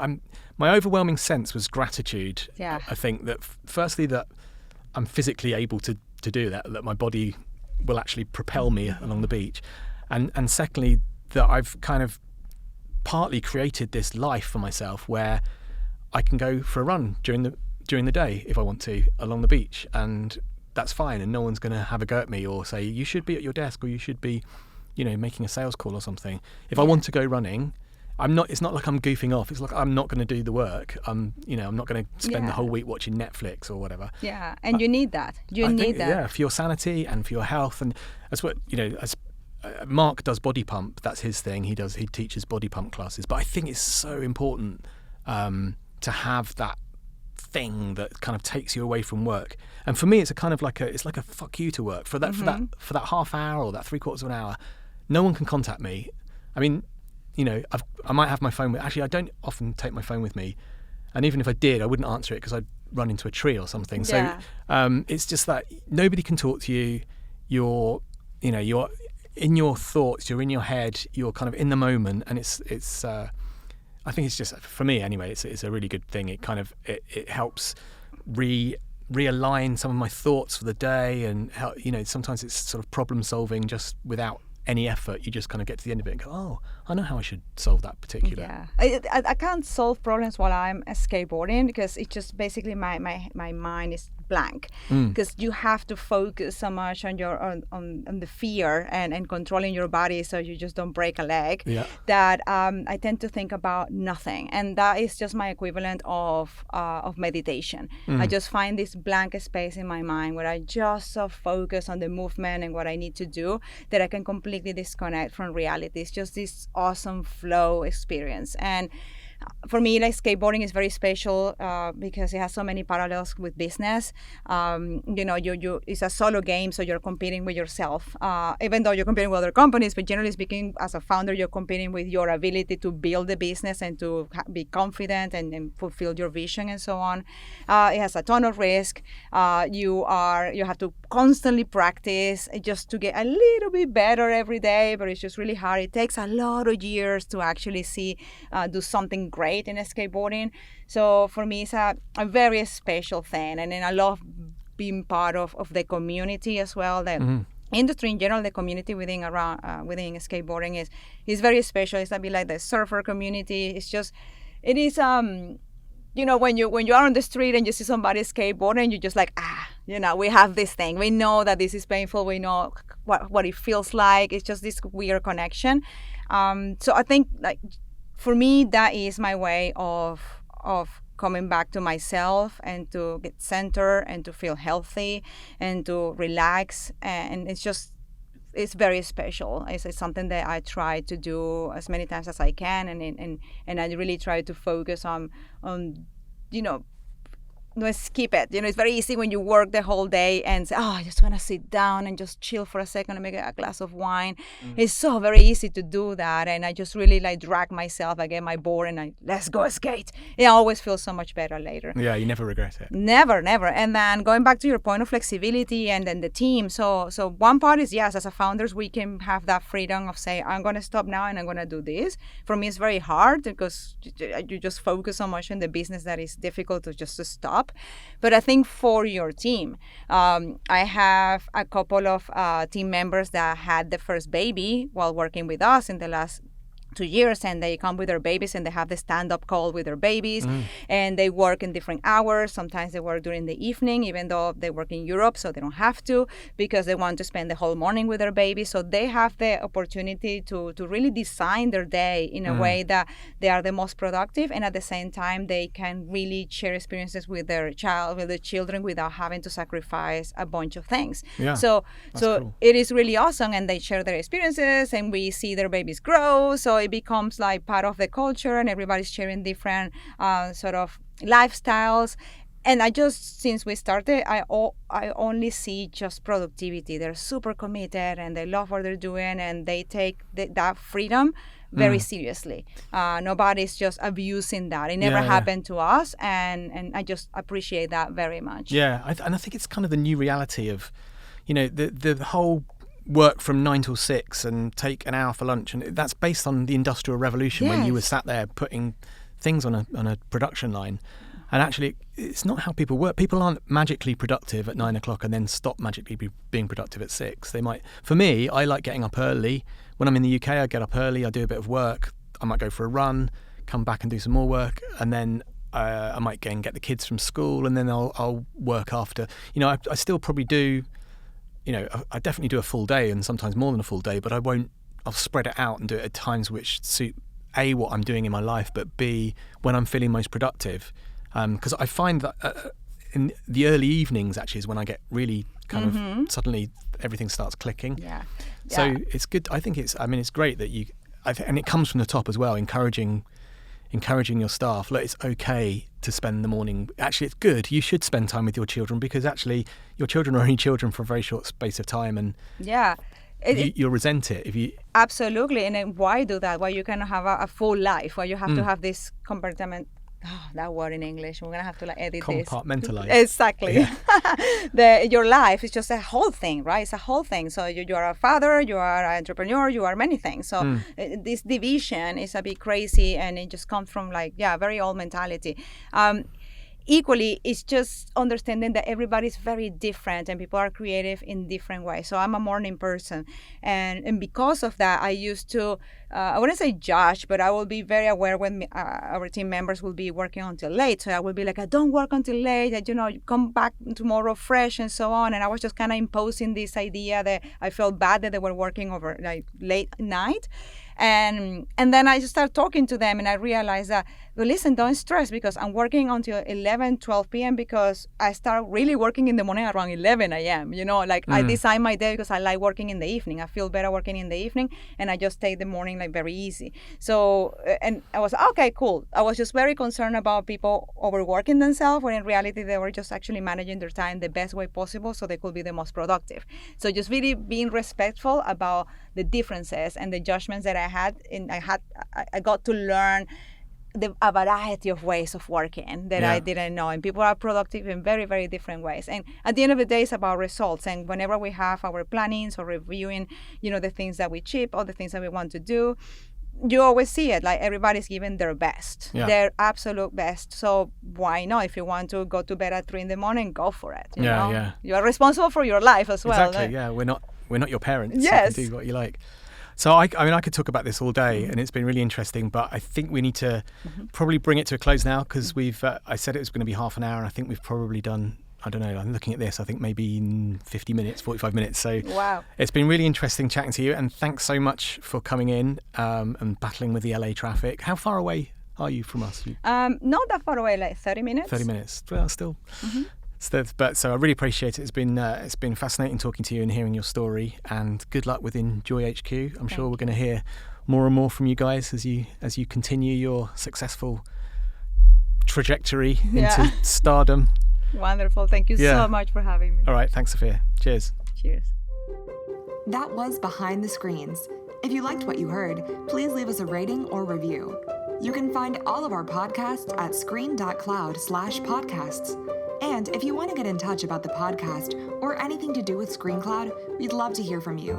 my overwhelming sense was gratitude. Yeah. I think that firstly that I'm physically able to do that my body will actually propel me along the beach, and secondly that I've kind of partly created this life for myself where I can go for a run during the day if I want to along the beach, and that's fine, and no one's going to have a go at me or say you should be at your desk or you should be making a sales call or something. If I want to go running, it's not like I'm goofing off. It's like I'm not going to do the work. I'm not going to spend the whole week watching Netflix or whatever. Yeah, and you need that. Yeah, for your sanity and for your health. And that's what as Mark does body pump. That's his thing. He teaches body pump classes. But I think it's so important to have that thing that kind of takes you away from work. And for me, it's a kind of like a fuck you to work for that for that half hour or that 3/4 of an hour. No one can contact me. I mean, I might have my phone with. Actually, I don't often take my phone with me, and even if I did, I wouldn't answer it because I'd run into a tree or something. Yeah. So it's just that nobody can talk to you. You're in your thoughts. You're in your head. You're kind of in the moment, and it's. I think it's just, for me anyway, it's a really good thing. It kind of it helps realign some of my thoughts for the day, and sometimes it's sort of problem solving just without any effort. You just kind of get to the end of it and go, oh, I know how I should solve that particular. Yeah, I can't solve problems while I'm skateboarding because it's just basically my mind is blank, because you have to focus so much on your on the fear and controlling your body so you just don't break a leg, that I tend to think about nothing, and that is just my equivalent of meditation. I just find this blank space in my mind where I just so focus on the movement and what I need to do that I can completely disconnect from reality. It's just this awesome flow experience. And for me, like, skateboarding is very special because it has so many parallels with business. It's a solo game, so you're competing with yourself, even though you're competing with other companies. But generally speaking, as a founder, you're competing with your ability to build the business and to be confident and fulfill your vision and so on. It has a ton of risk. You have to constantly practice just to get a little bit better every day, but it's just really hard. It takes a lot of years to actually do something great in skateboarding. So for me, it's a very special thing. And then I love being part of the community as well. The industry in general, the community within skateboarding is very special. It's a bit like the surfer community. It is when you are on the street and you see somebody skateboarding, you're just like, we have this thing. We know that this is painful. We know what it feels like. It's just this weird connection. So I think, like, for me, that is my way of coming back to myself and to get centered and to feel healthy and to relax. And it's very special. It's something that I try to do as many times as I can. And I really try to focus on no, skip it. It's very easy when you work the whole day and say, I just want to sit down and just chill for a second and make a glass of wine. It's so very easy to do that. And I just really drag myself. I get my board and let's go skate. It always feels so much better later. Yeah, you never regret it. Never. And then going back to your point of flexibility and then the team. So one part is, yes, as a founders, we can have that freedom of say, I'm going to stop now and I'm going to do this. For me, it's very hard because you just focus so much on the business that it's difficult to stop. But I think for your team, I have a couple of team members that had the first baby while working with us in the last 2 years, and they come with their babies and they have the stand-up call with their babies, and they work in different hours. Sometimes they work during the evening, even though they work in Europe, so they don't have to, because they want to spend the whole morning with their baby. So they have the opportunity to really design their day in a way that they are the most productive, and at the same time they can really share experiences with their children without having to sacrifice a bunch of things. So cool. It is really awesome, and they share their experiences and we see their babies grow. So it becomes like part of the culture, and everybody's sharing different sort of lifestyles. And since we started, I only see just productivity. They're super committed and they love what they're doing, and they take that freedom very seriously. Nobody's just abusing that. It never happened to us, and I just appreciate that very much. Yeah, and I think it's kind of the new reality of, the whole work from 9 till 6 and take an hour for lunch, and that's based on the Industrial Revolution, when you were sat there putting things on a production line. And actually, it's not how people work. People aren't magically productive at 9 o'clock and then stop magically being productive at 6. They might. For me, I like getting up early. When I'm in the UK, I get up early, I do a bit of work, I might go for a run, come back and do some more work, and then I might go and get the kids from school, and then I'll work after. I still probably do. I definitely do a full day, and sometimes more than a full day, but I'll spread it out and do it at times which suit A, what I'm doing in my life, but B, when I'm feeling most productive. Because I find that in the early evenings actually is when I get really kind of suddenly everything starts clicking. So it's good. I think it's great that and it comes from the top as well, encouraging your staff. Look, it's okay to spend the morning. Actually, it's good. You should spend time with your children, because actually your children are only children for a very short space of time, and you'll resent it if you. Absolutely. And then why do that? Why you cannot have a full life? Why you have to have this compartment? That word in English, we're gonna have to edit this. Compartmentalize. Exactly. Your life is just a whole thing, right? It's a whole thing. So you are a father, you are an entrepreneur, you are many things. So this division is a bit crazy, and it just comes from very old mentality. equally, it's just understanding that everybody's very different and people are creative in different ways. So I'm a morning person, and because of that, I used to I wouldn't say judge, but I will be very aware when our team members will be working until late. So I will be like, I don't work until late, you come back tomorrow fresh and so on. And I was just kind of imposing this idea that I felt bad that they were working over like late night. And then I just started talking to them, and I realized that, well, listen, don't stress, because I'm working until 11, 12 p.m. because I start really working in the morning around 11 a.m. I design my day because I like working in the evening. I feel better working in the evening, and I just take the morning like very easy. So, and I was, okay, cool. I was just very concerned about people overworking themselves, when in reality they were just actually managing their time the best way possible so they could be the most productive. So just really being respectful about the differences and the judgments that I had, and I got to learn a variety of ways of working that I didn't know, and people are productive in very, very different ways. And at the end of the day, it's about results. And whenever we have our plannings or reviewing, the things that we chip or the things that we want to do, you always see it, like everybody's giving their best, their absolute best. So why not? If you want to go to bed at 3 a.m, go for it. You know? You are responsible for your life as well. Exactly. Yeah, we're not your parents. Yes. You can do what you like. So I could talk about this all day, and it's been really interesting, but I think we need to probably bring it to a close now, because we've I said it was going to be half an hour, and I think we've probably done, I don't know, I'm looking at this, I think maybe in 50 minutes, 45 minutes. So wow. It's been really interesting chatting to you, and thanks so much for coming in and battling with the LA traffic. How far away are you from us? Not that far away, like 30 minutes. 30 minutes. Well, still. So I really appreciate it. It's been fascinating talking to you and hearing your story, and good luck with EnjoyHQ. I'm sure we're going to hear more and more from you guys as you continue your successful trajectory into stardom. Wonderful. Thank you so much for having me. All right. Thanks, Sofia. Cheers. Cheers. That was Behind the Screens. If you liked what you heard, please leave us a rating or review. You can find all of our podcasts at screen.cloud/podcasts. And if you want to get in touch about the podcast or anything to do with ScreenCloud, we'd love to hear from you.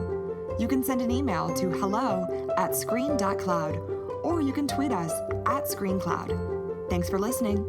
You can send an email to hello@screen.cloud, or you can tweet us @ScreenCloud. Thanks for listening.